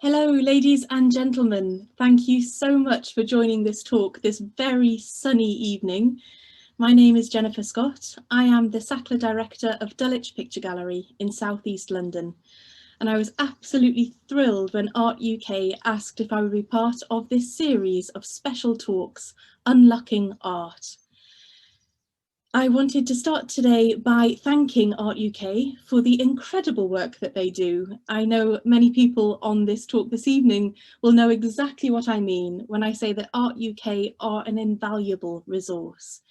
Hello, ladies and gentlemen. Thank you so much for joining this talk this very sunny evening. My name is Jennifer Scott. I am the Sackler Director of Dulwich Picture Gallery in South East London. And I was absolutely thrilled when Art UK asked if I would be part of this series of special talks, Unlocking Art. I wanted to start today by thanking Art UK for the incredible work that they do. I know many people on this talk this evening will know exactly what I mean when I say that Art UK are an invaluable resource.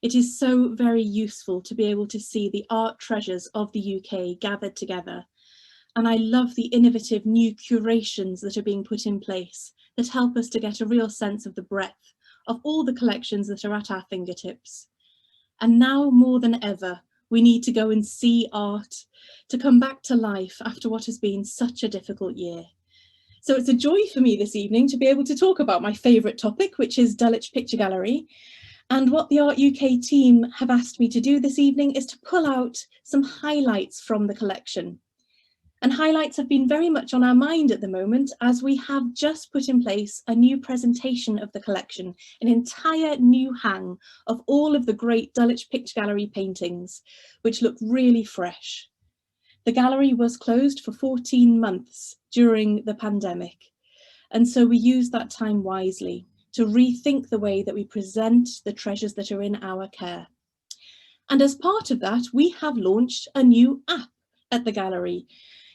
It is so very useful to be able to see the art treasures of the UK gathered together. And I love the innovative new curations that are being put in place that help us to get a real sense of the breadth of all the collections that are at our fingertips. And now more than ever, we need to go and see art to come back to life after what has been such a difficult year. So it's a joy for me this evening to be able to talk about my favourite topic, which is Dulwich Picture Gallery. And what the Art UK team have asked me to do this evening is to pull out some highlights from the collection. And highlights have been very much on our mind at the moment as we have just put in place a new presentation of the collection, an entire new hang of all of the great Dulwich Picture Gallery paintings, which look really fresh. The gallery was closed for 14 months during the pandemic, and so we used that time wisely to rethink the way that we present the treasures that are in our care. And as part of that, we have launched a new app at the gallery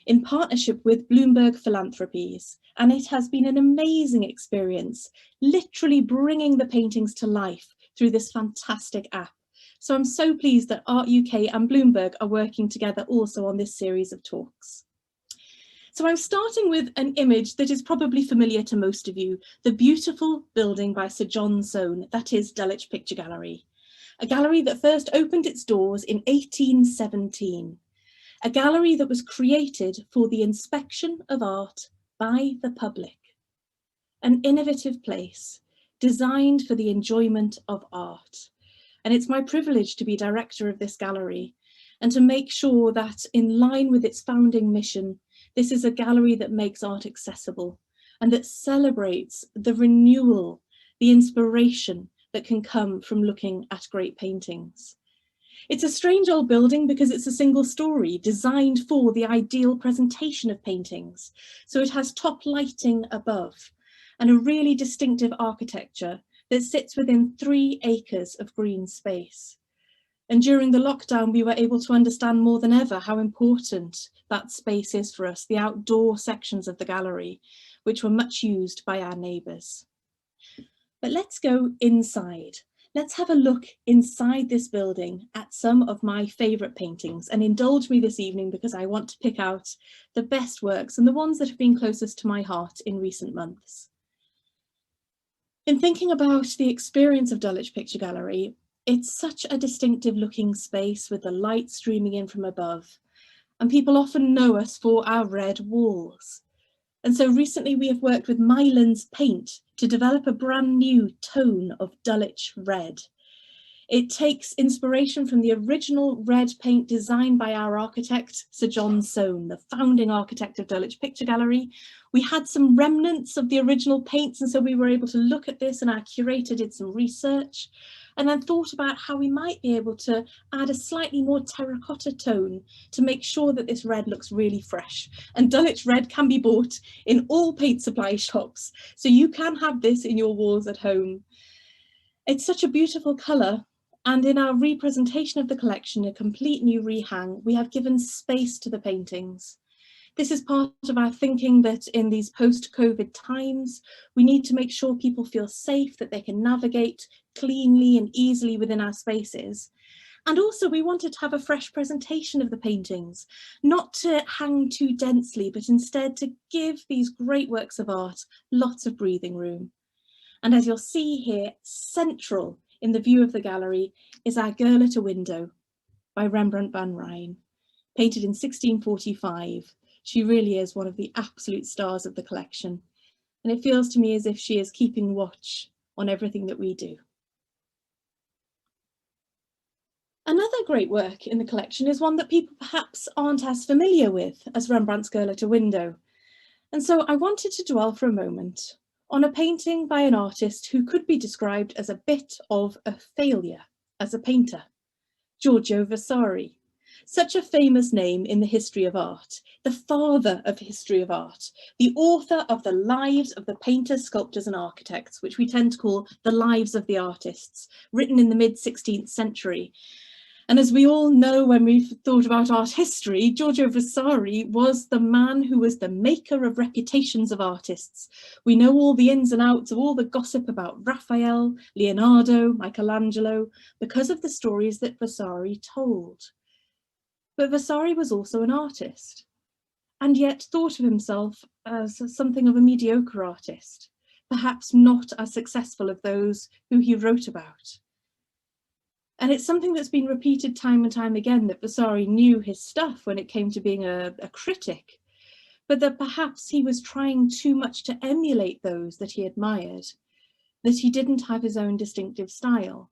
in partnership with Bloomberg Philanthropies, and it has been an amazing experience, literally bringing the paintings to life through this fantastic app. So I'm so pleased that Art UK and Bloomberg are working together also on this series of talks. So I'm starting with an image that is probably familiar to most of you, the beautiful building by Sir John Soane, that is Dulwich Picture Gallery, a gallery that first opened its doors in 1817. A gallery that was created for the inspection of art by the public. An innovative place designed for the enjoyment of art. And it's my privilege to be director of this gallery and to make sure that in line with its founding mission, this is a gallery that makes art accessible and that celebrates the renewal, the inspiration that can come from looking at great paintings. It's a strange old building because it's a single story designed for the ideal presentation of paintings. So it has top lighting above and a really distinctive architecture that sits within 3 acres of green space. And during the lockdown, we were able to understand more than ever how important that space is for us, the outdoor sections of the gallery, which were much used by our neighbours. But let's go inside. Let's have a look inside this building at some of my favourite paintings, and indulge me this evening because I want to pick out the best works and the ones that have been closest to my heart in recent months. In thinking about the experience of Dulwich Picture Gallery, it's such a distinctive looking space with the light streaming in from above, and people often know us for our red walls. And so recently we have worked with Mylands Paint to develop a brand new tone of Dulwich red. It takes inspiration from the original red paint designed by our architect, Sir John Soane, the founding architect of Dulwich Picture Gallery. We had some remnants of the original paints, and so we were able to look at this, and our curator did some research and then thought about how we might be able to add a slightly more terracotta tone to make sure that this red looks really fresh. And Dulwich red can be bought in all paint supply shops, so you can have this in your walls at home. It's such a beautiful colour, and in our representation of the collection, a complete new rehang, we have given space to the paintings. This is part of our thinking that in these post-COVID times, we need to make sure people feel safe, that they can navigate cleanly and easily within our spaces. And also we wanted to have a fresh presentation of the paintings, not to hang too densely, but instead to give these great works of art lots of breathing room. And as you'll see here, central in the view of the gallery is our Girl at a Window by Rembrandt van Rijn, painted in 1645. She really is one of the absolute stars of the collection, and it feels to me as if she is keeping watch on everything that we do. Another great work in the collection is one that people perhaps aren't as familiar with as Rembrandt's Girl at a Window, And so I wanted to dwell for a moment on a painting by an artist who could be described as a bit of a failure as a painter, Giorgio Vasari. Such a famous name in the history of art, the father of history of art, the author of the lives of the painters, sculptors and architects, which we tend to call the lives of the artists, written in the mid-16th century. And as we all know, when we've thought about art history, Giorgio Vasari was the man who was the maker of reputations of artists. We know all the ins and outs of all the gossip about Raphael, Leonardo, Michelangelo, because of the stories that Vasari told. But Vasari was also an artist, and yet thought of himself as something of a mediocre artist, perhaps not as successful as those who he wrote about. And it's something that's been repeated time and time again, that Vasari knew his stuff when it came to being a critic, but that perhaps he was trying too much to emulate those that he admired, that he didn't have his own distinctive style.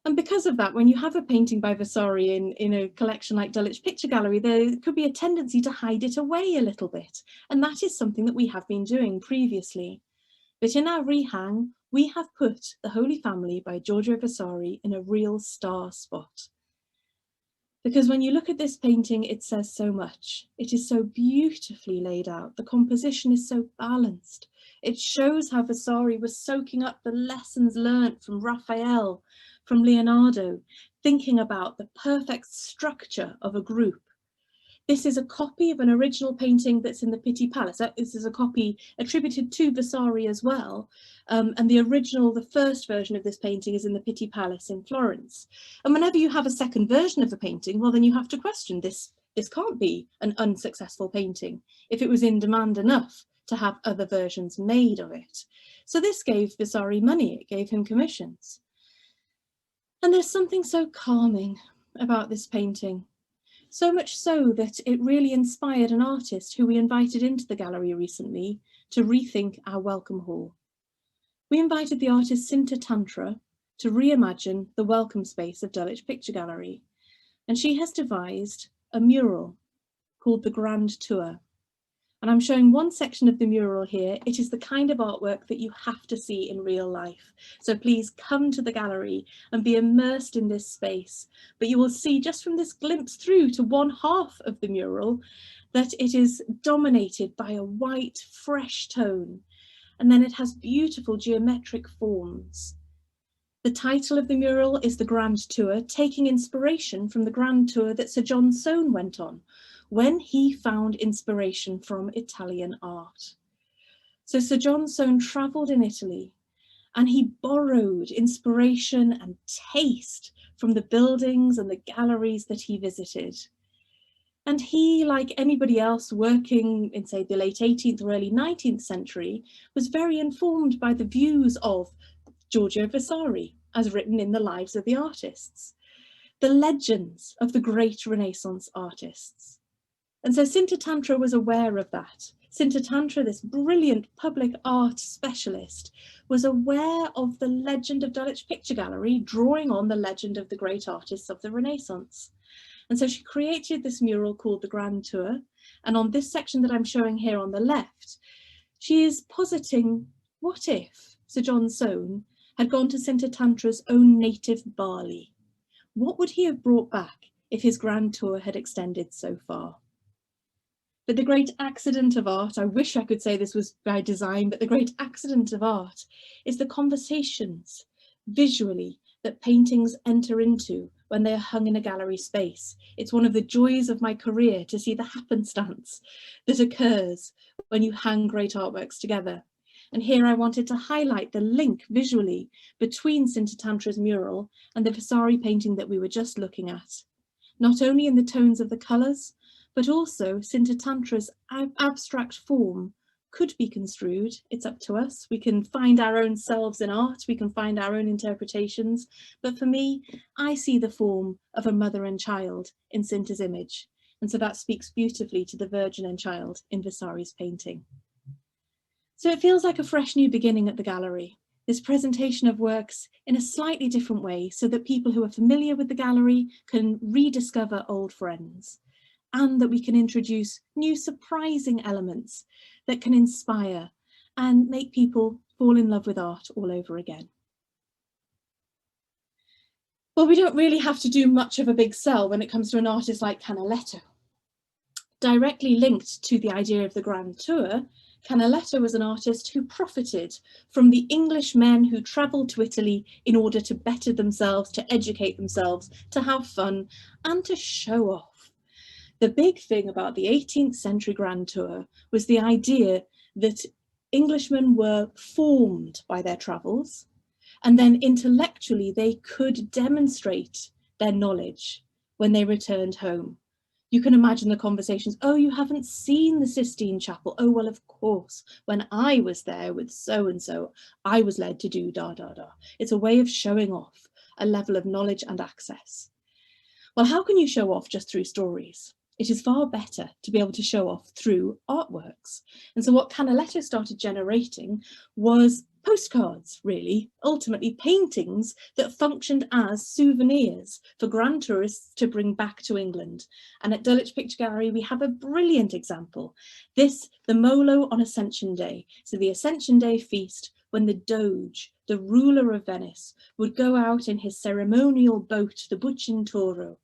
And because of that, when you have a painting by Vasari in a collection like Dulwich Picture Gallery, there could be a tendency to hide it away a little bit. And that is something that we have been doing previously. But in our rehang, we have put The Holy Family by Giorgio Vasari in a real star spot. Because when you look at this painting, it says so much. It is so beautifully laid out. The composition is so balanced. It shows how Vasari was soaking up the lessons learnt from Raphael, from Leonardo, thinking about the perfect structure of a group. This is a copy of an original painting that's in the Pitti Palace. This is a copy attributed to Vasari as well. And the original, the first version of this painting is in the Pitti Palace in Florence. And whenever you have a second version of a painting, well, then you have to question this. This can't be an unsuccessful painting if it was in demand enough to have other versions made of it. So this gave Vasari money, it gave him commissions. And there's something so calming about this painting. So much so that it really inspired an artist who we invited into the gallery recently to rethink our welcome hall. We invited the artist Sinta Tantra to reimagine the welcome space of Dulwich Picture Gallery, and she has devised a mural called The Grand Tour. And I'm showing one section of the mural here. It is the kind of artwork that you have to see in real life. So please come to the gallery and be immersed in this space. But you will see just from this glimpse through to one half of the mural that it is dominated by a white, fresh tone. And then it has beautiful geometric forms. The title of the mural is The Grand Tour, taking inspiration from the Grand Tour that Sir John Soane went on when he found inspiration from Italian art. So Sir John Soane travelled in Italy and he borrowed inspiration and taste from the buildings and the galleries that he visited. And he, like anybody else working in, say, the late 18th or early 19th century, was very informed by the views of Giorgio Vasari, as written in the lives of the artists, the legends of the great Renaissance artists. And so Sinta Tantra was aware of that. Sinta Tantra, this brilliant public art specialist, was aware of the legend of Dulwich Picture Gallery, drawing on the legend of the great artists of the Renaissance. And so she created this mural called The Grand Tour. And on this section that I'm showing here on the left, she is positing, what if Sir John Soane had gone to Sinta Tantra's own native Bali? What would he have brought back if his grand tour had extended so far? But the great accident of art, I wish I could say this was by design, but the great accident of art is the conversations visually that paintings enter into when they are hung in a gallery space. It's one of the joys of my career to see the happenstance that occurs when you hang great artworks together. And here I wanted to highlight the link visually between Sinta Tantra's mural and the Vasari painting that we were just looking at, not only in the tones of the colours, but also Sinta Tantra's abstract form could be construed. It's up to us. We can find our own selves in art, we can find our own interpretations, but for me, I see the form of a mother and child in Sinta's image, and so that speaks beautifully to the Virgin and Child in Vasari's painting. So it feels like a fresh new beginning at the gallery, this presentation of works in a slightly different way so that people who are familiar with the gallery can rediscover old friends, and that we can introduce new surprising elements that can inspire and make people fall in love with art all over again. Well, we don't really have to do much of a big sell when it comes to an artist like Canaletto. Directly linked to the idea of the Grand Tour, Canaletto was an artist who profited from the English men who travelled to Italy in order to better themselves, to educate themselves, to have fun, and to show off. The big thing about the 18th century Grand Tour was the idea that Englishmen were formed by their travels, and then intellectually they could demonstrate their knowledge when they returned home. You can imagine the conversations. Oh, you haven't seen the Sistine Chapel. Oh, well, of course, when I was there with so-and-so, I was led to do da, da, da. It's a way of showing off a level of knowledge and access. Well, how can you show off just through stories? It is far better to be able to show off through artworks. And so what Canaletto started generating was postcards, really, ultimately paintings that functioned as souvenirs for grand tourists to bring back to England. And at Dulwich Picture Gallery, we have a brilliant example. This, the Molo on Ascension Day. So the Ascension Day feast, when the Doge, the ruler of Venice, would go out in his ceremonial boat, the Bucintoro,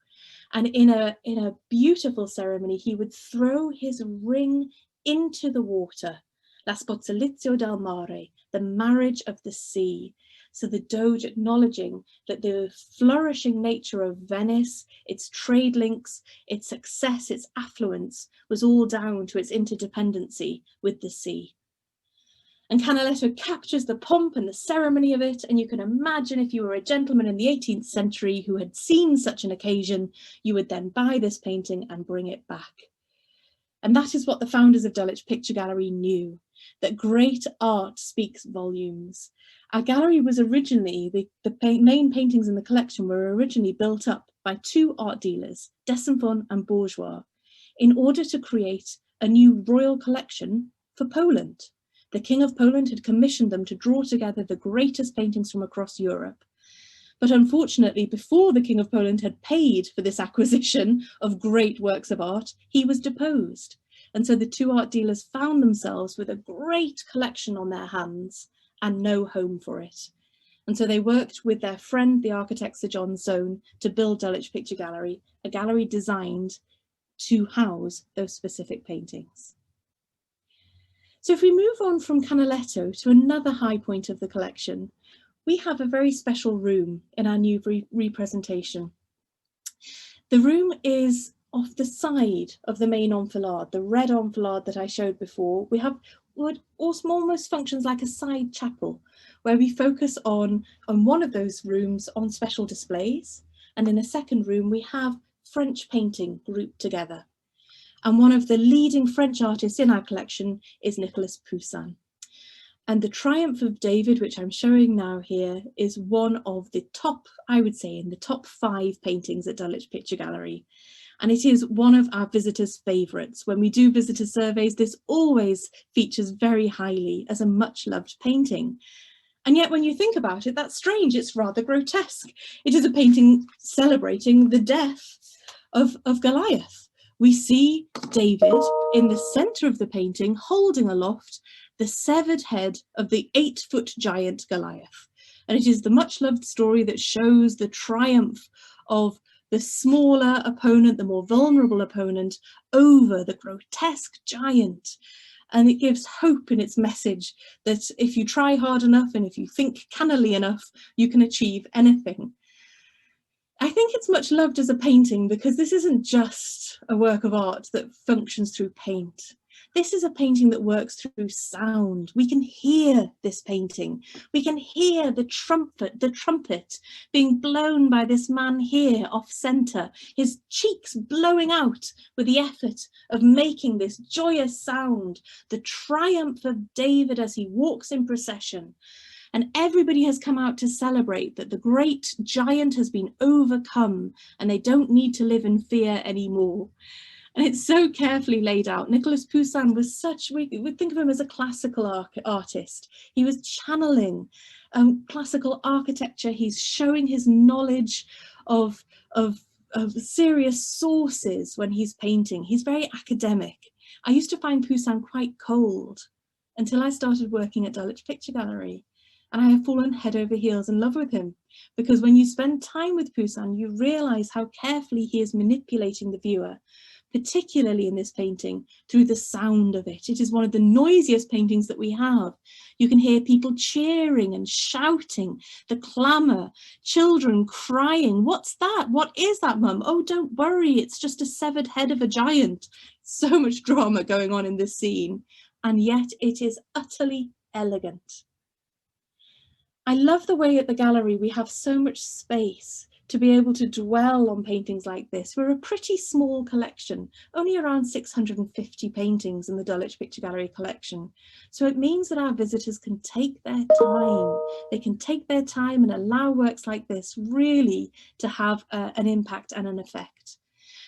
and in a beautiful ceremony, he would throw his ring into the water, la sposalizio del mare, the marriage of the sea. So the Doge acknowledging that the flourishing nature of Venice, its trade links, its success, its affluence, was all down to its interdependency with the sea. And Canaletto captures the pomp and the ceremony of it, and you can imagine if you were a gentleman in the 18th century who had seen such an occasion, you would then buy this painting and bring it back. And that is what the founders of Dulwich Picture Gallery knew, that great art speaks volumes. Our gallery was originally, the main paintings in the collection were originally built up by two art dealers, Desenfon and Bourgeois, in order to create a new royal collection for Poland. The King of Poland had commissioned them to draw together the greatest paintings from across Europe. But unfortunately, before the King of Poland had paid for this acquisition of great works of art, he was deposed. And so the two art dealers found themselves with a great collection on their hands and no home for it. And so they worked with their friend, the architect Sir John Soane, to build Dulwich Picture Gallery, a gallery designed to house those specific paintings. So if we move on from Canaletto to another high point of the collection, we have a very special room in our new representation. The room is off the side of the main enfilade, the red enfilade that I showed before. We have what almost functions like a side chapel, where we focus on one of those rooms on special displays. And in a second room, we have French painting grouped together. And one of the leading French artists in our collection is Nicolas Poussin. And the Triumph of David, which I'm showing now here, is one of the top, I would say, in the top 5 paintings at Dulwich Picture Gallery. And it is one of our visitors' favourites. When we do visitor surveys, this always features very highly as a much-loved painting. And yet when you think about it, that's strange. It's rather grotesque. It is a painting celebrating the death of Goliath. We see David in the centre of the painting holding aloft the severed head of the 8-foot giant Goliath. And it is the much-loved story that shows the triumph of the smaller opponent, the more vulnerable opponent, over the grotesque giant. And it gives hope in its message that if you try hard enough and if you think cannily enough, you can achieve anything. I think it's much loved as a painting because this isn't just a work of art that functions through paint. This is a painting that works through sound. We can hear this painting. We can hear the trumpet being blown by this man here off centre, his cheeks blowing out with the effort of making this joyous sound, the triumph of David as he walks in procession. And everybody has come out to celebrate that the great giant has been overcome and they don't need to live in fear anymore. And it's so carefully laid out. Nicolas Poussin was such, we think of him as a classical artist. He was channeling classical architecture. He's showing his knowledge of serious sources when he's painting. He's very academic. I used to find Poussin quite cold until I started working at Dulwich Picture Gallery, and I have fallen head over heels in love with him, because when you spend time with Poussin, you realise how carefully he is manipulating the viewer, particularly in this painting, through the sound of it. It is one of the noisiest paintings that we have. You can hear people cheering and shouting, the clamour, children crying. What's that? What is that, Mum? Oh, don't worry, it's just a severed head of a giant. So much drama going on in this scene, and yet it is utterly elegant. I love the way at the gallery we have so much space to be able to dwell on paintings like this. We're a pretty small collection, only around 650 paintings in the Dulwich Picture Gallery collection. So it means that our visitors can take their time. They can take their time and allow works like this really to have an impact and an effect.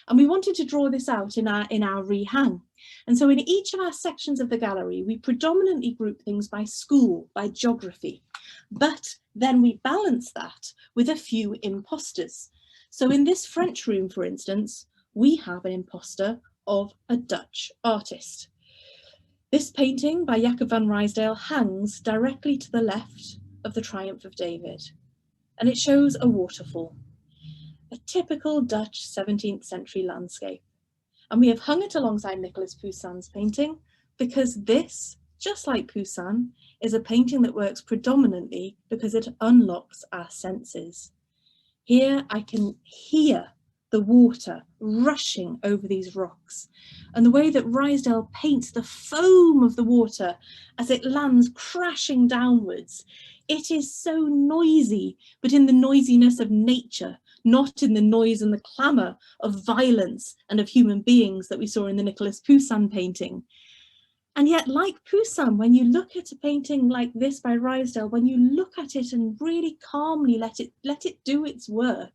And we wanted to draw this out in our rehang. And so in each of our sections of the gallery, we predominantly group things by school, by geography, but then we balance that with a few imposters. So in this French room, for instance, we have an imposter of a Dutch artist. This painting by Jacob van Rysdale hangs directly to the left of the Triumph of David, and it shows a waterfall, a typical Dutch 17th century landscape. And we have hung it alongside Nicolas Poussin's painting because this, just like Poussin, is a painting that works predominantly because it unlocks our senses. Here I can hear the water rushing over these rocks, and the way that Rysdale paints the foam of the water as it lands crashing downwards. It is so noisy, but in the noisiness of nature, not in the noise and the clamour of violence and of human beings that we saw in the Nicolas Poussin painting. And yet, like Poussin, when you look at a painting like this by Rysdale, when you look at it and really calmly let it do its work,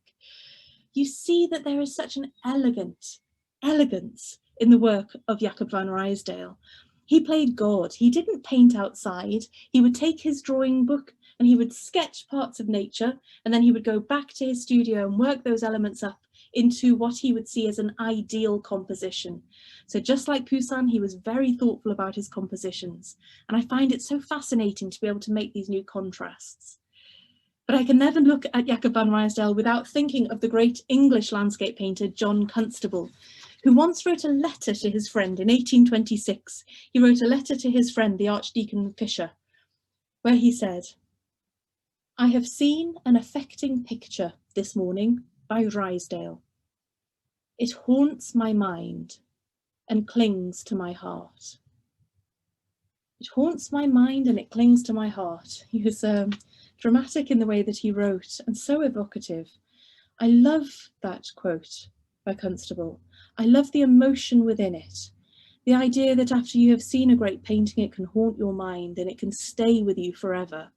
you see that there is such an elegance in the work of Jacob van Rysdale. He played God. He didn't paint outside. He would take his drawing book and he would sketch parts of nature, and then he would go back to his studio and work those elements up into what he would see as an ideal composition. So just like Poussin, he was very thoughtful about his compositions. And I find it so fascinating to be able to make these new contrasts. But I can never look at Jacob van Rysdale without thinking of the great English landscape painter, John Constable, who once wrote a letter to his friend in 1826. He wrote a letter to his friend, the Archdeacon Fisher, where he said, "I have seen an affecting picture this morning by Rysdale. It haunts my mind and clings to my heart." It haunts my mind and it clings to my heart. He was dramatic in the way that he wrote and so evocative. I love that quote by Constable. I love the emotion within it. The idea that after you have seen a great painting, it can haunt your mind and it can stay with you forever.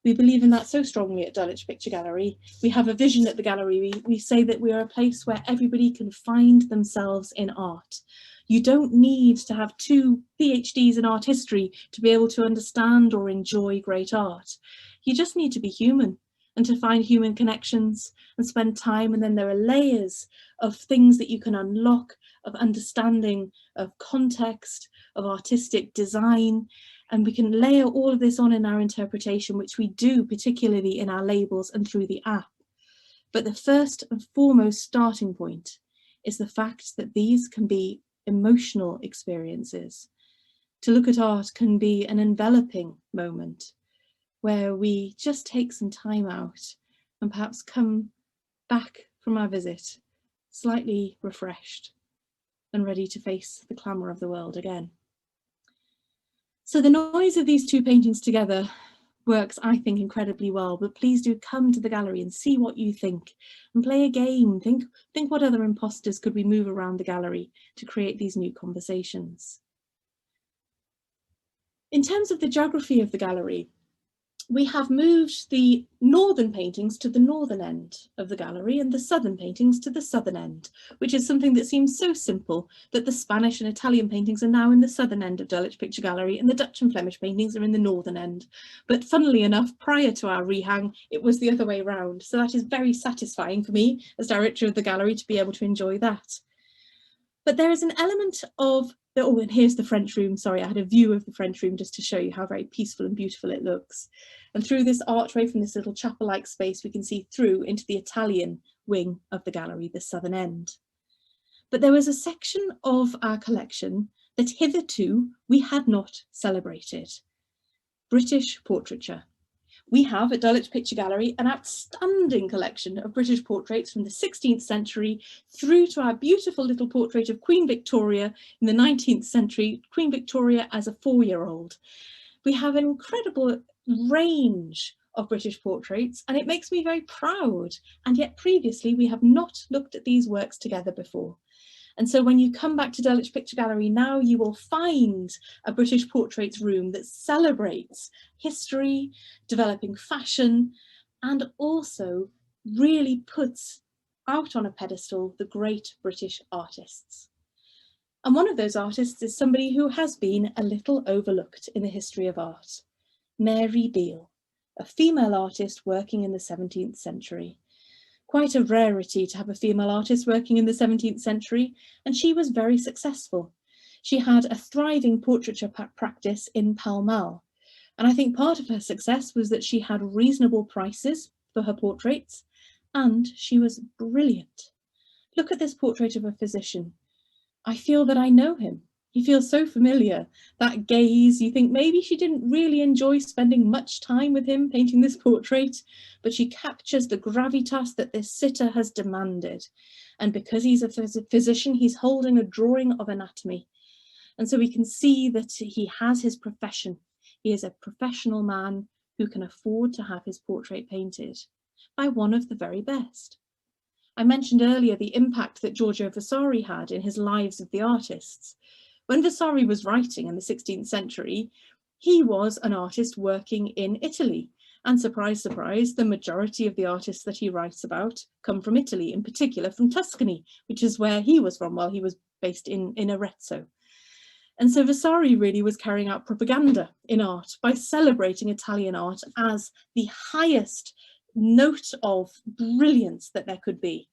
We believe in that so strongly at Dulwich Picture Gallery. We have a vision at the gallery. We say that we are a place where everybody can find themselves in art. You don't need to have 2 PhDs in art history to be able to understand or enjoy great art. You just need to be human and to find human connections and spend time. And then there are layers of things that you can unlock, of understanding, of context, of artistic design. And we can layer all of this on in our interpretation, which we do particularly in our labels and through the app. But the first and foremost starting point is the fact that these can be emotional experiences. To look at art can be an enveloping moment where we just take some time out and perhaps come back from our visit slightly refreshed and ready to face the clamour of the world again. So the noise of these 2 paintings together works, I think, incredibly well, but please do come to the gallery and see what you think and play a game. Think what other imposters could we move around the gallery to create these new conversations. In terms of the geography of the gallery, we have moved the northern paintings to the northern end of the gallery and the southern paintings to the southern end, which is something that seems so simple, that the Spanish and Italian paintings are now in the southern end of Dulwich Picture Gallery and the Dutch and Flemish paintings are in the northern end. But funnily enough, prior to our rehang, it was the other way around. So that is very satisfying for me as director of the gallery to be able to enjoy that. But there is an element of Oh, and here's the French room. Sorry, I had a view of the French room just to show you how very peaceful and beautiful it looks. And through this archway from this little chapel-like space, we can see through into the Italian wing of the gallery, the southern end. But there was a section of our collection that hitherto we had not celebrated: British portraiture. We have at Dulwich Picture Gallery an outstanding collection of British portraits from the 16th century through to our beautiful little portrait of Queen Victoria in the 19th century, Queen Victoria as a 4-year-old. We have an incredible range of British portraits, and it makes me very proud. And yet previously we have not looked at these works together before. And so when you come back to Dulwich Picture Gallery now, you will find a British portraits room that celebrates history, developing fashion, and also really puts out on a pedestal the great British artists. And one of those artists is somebody who has been a little overlooked in the history of art: Mary Beale, a female artist working in the 17th century. Quite a rarity to have a female artist working in the 17th century, and she was very successful. She had a thriving portraiture practice in Pall Mall, and I think part of her success was that she had reasonable prices for her portraits, and she was brilliant. Look at this portrait of a physician. I feel that I know him. He feels so familiar. That gaze, you think maybe she didn't really enjoy spending much time with him painting this portrait, but she captures the gravitas that this sitter has demanded. And because he's a physician, he's holding a drawing of anatomy. And so we can see that he has his profession. He is a professional man who can afford to have his portrait painted by one of the very best. I mentioned earlier the impact that Giorgio Vasari had in his Lives of the Artists. When Vasari was writing in the 16th century, he was an artist working in Italy. And surprise, surprise, the majority of the artists that he writes about come from Italy, in particular from Tuscany, which is where he was from while he was based in Arezzo. And so Vasari really was carrying out propaganda in art by celebrating Italian art as the highest note of brilliance that there could be.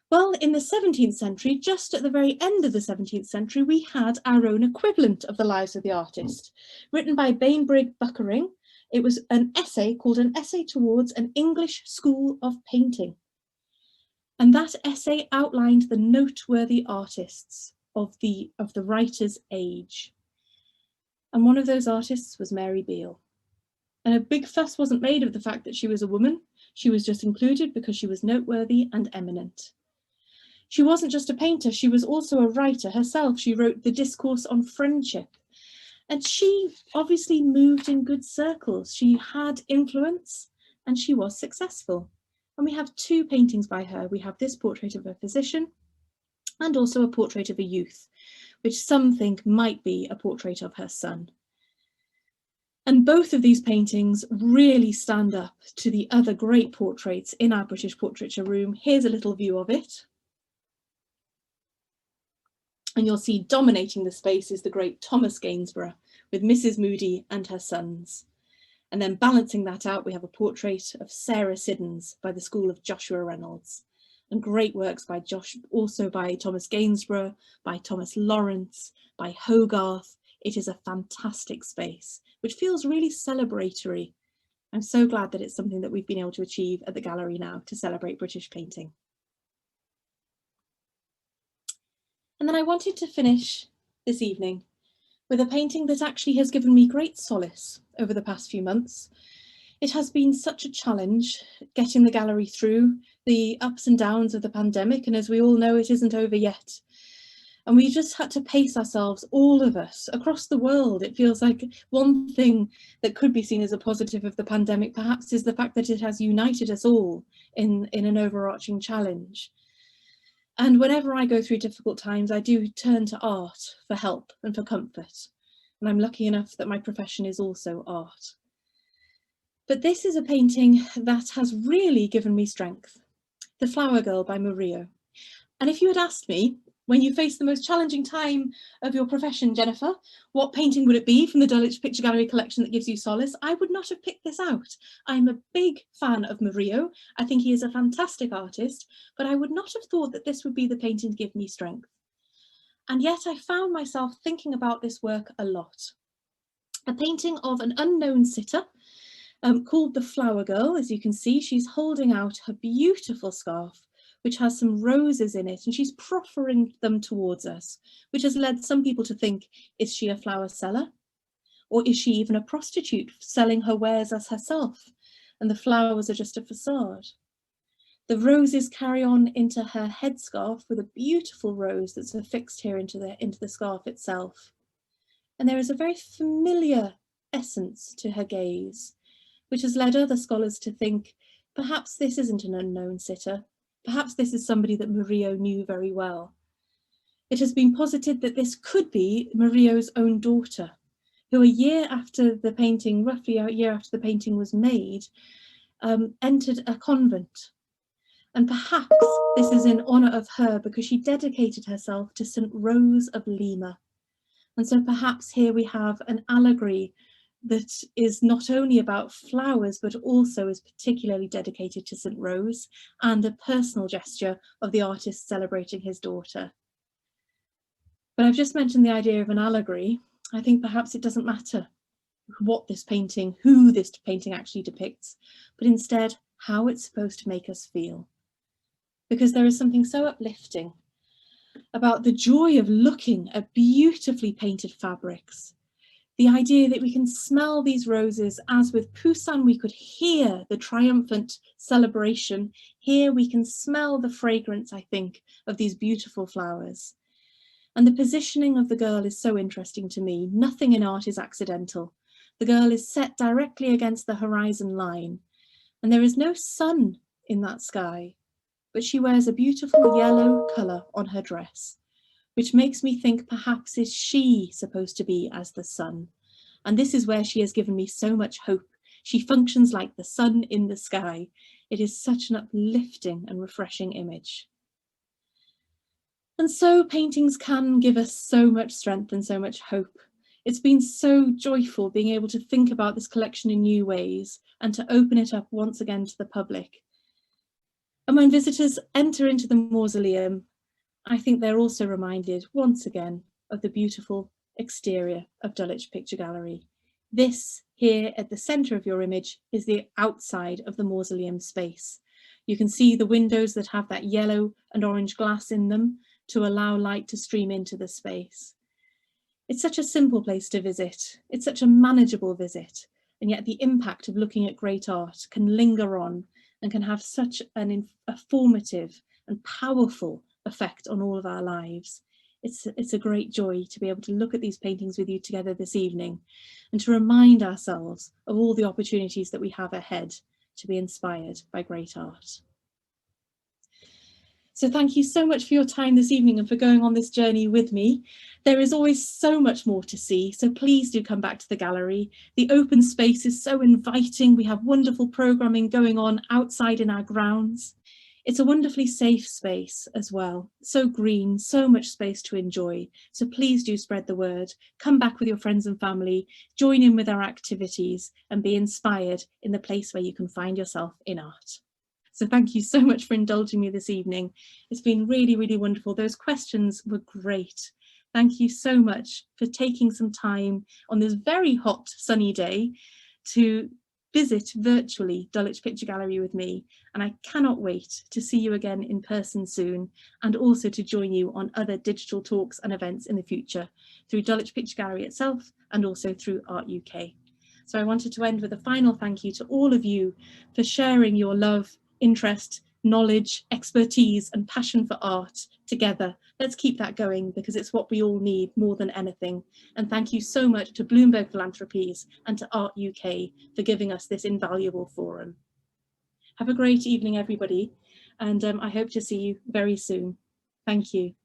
Well, in the 17th century, just at the very end of the 17th century, we had our own equivalent of the Lives of the Artist, written by Bainbrig Buckering. It was an essay called An Essay Towards an English School of Painting. And that essay outlined the noteworthy artists of the writer's age. And one of those artists was Mary Beale. And a big fuss wasn't made of the fact that she was a woman. She was just included because she was noteworthy and eminent. She wasn't just a painter, she was also a writer herself. She wrote The Discourse on Friendship. And she obviously moved in good circles. She had influence and she was successful. And we have two paintings by her. We have this portrait of a physician and also a portrait of a youth, which some think might be a portrait of her son. And both of these paintings really stand up to the other great portraits in our British portraiture room. Here's a little view of it. And you'll see dominating the space is the great Thomas Gainsborough with Mrs. Moody and her sons. And then balancing that out, we have a portrait of Sarah Siddons by the school of Joshua Reynolds. And great works by also by Thomas Gainsborough, by Thomas Lawrence, by Hogarth. It is a fantastic space, which feels really celebratory. I'm so glad that it's something that we've been able to achieve at the gallery now to celebrate British painting. And then I wanted to finish this evening with a painting that actually has given me great solace over the past few months. It has been such a challenge getting the gallery through the ups and downs of the pandemic, and as we all know, it isn't over yet. And we just had to pace ourselves, all of us, across the world. It feels like one thing that could be seen as a positive of the pandemic, perhaps, is the fact that it has united us all in an overarching challenge. And whenever I go through difficult times, I do turn to art for help and for comfort. And I'm lucky enough that my profession is also art. But this is a painting that has really given me strength. The Flower Girl by Murillo. And if you had asked me, when you face the most challenging time of your profession, Jennifer, what painting would it be from the Dulwich Picture Gallery collection that gives you solace? I would not have picked this out. I'm a big fan of Murillo. I think he is a fantastic artist, but I would not have thought that this would be the painting to give me strength. And yet I found myself thinking about this work a lot. A painting of an unknown sitter called The Flower Girl. As you can see, she's holding out her beautiful scarf, which has some roses in it, and she's proffering them towards us, which has led some people to think, is she a flower seller? Or is she even a prostitute selling her wares as herself? And the flowers are just a facade. The roses carry on into her headscarf with a beautiful rose that's affixed here into the scarf itself. And there is a very familiar essence to her gaze, which has led other scholars to think, perhaps this isn't an unknown sitter. Perhaps this is somebody that Murillo knew very well. It has been posited that this could be Murillo's own daughter, who a year after the painting, roughly a year after the painting was made, entered a convent. And perhaps this is in honour of her because she dedicated herself to St. Rose of Lima. And so perhaps here we have an allegory that is not only about flowers, but also is particularly dedicated to St. Rose, and a personal gesture of the artist celebrating his daughter. But I've just mentioned the idea of an allegory. I think perhaps it doesn't matter what this painting, who this painting actually depicts, but instead how it's supposed to make us feel. Because there is something so uplifting about the joy of looking at beautifully painted fabrics. The idea that we can smell these roses, as with Poussin we could hear the triumphant celebration. Here we can smell the fragrance, I think, of these beautiful flowers. And the positioning of the girl is so interesting to me. Nothing in art is accidental. The girl is set directly against the horizon line, and there is no sun in that sky, but she wears a beautiful yellow colour on her dress, which makes me think perhaps is she supposed to be as the sun? And this is where she has given me so much hope. She functions like the sun in the sky. It is such an uplifting and refreshing image. And so paintings can give us so much strength and so much hope. It's been so joyful being able to think about this collection in new ways and to open it up once again to the public. And when visitors enter into the mausoleum, I think they're also reminded once again of the beautiful exterior of Dulwich Picture Gallery. This here at the centre of your image is the outside of the mausoleum space. You can see the windows that have that yellow and orange glass in them to allow light to stream into the space. It's such a simple place to visit. It's such a manageable visit, and yet the impact of looking at great art can linger on and can have such a formative and powerful effect on all of our lives. It's a great joy to be able to look at these paintings with you together this evening and to remind ourselves of all the opportunities that we have ahead to be inspired by great art. So thank you so much for your time this evening and for going on this journey with me. There is always so much more to see, so please do come back to the gallery. The open space is so inviting. We have wonderful programming going on outside in our grounds. It's a wonderfully safe space as well, so green, so much space to enjoy. So please do spread the word, come back with your friends and family, join in with our activities and be inspired in the place where you can find yourself in art. So thank you so much for indulging me this evening. It's been really, really wonderful. Those questions were great. Thank you so much for taking some time on this very hot, sunny day to visit virtually Dulwich Picture Gallery with me. And I cannot wait to see you again in person soon, and also to join you on other digital talks and events in the future through Dulwich Picture Gallery itself and also through Art UK. So I wanted to end with a final thank you to all of you for sharing your love, interest, knowledge, expertise and passion for art together. Let's keep that going because it's what we all need more than anything. And thank you so much to Bloomberg Philanthropies and to Art UK for giving us this invaluable forum. Have a great evening, everybody, and I hope to see you very soon. Thank you.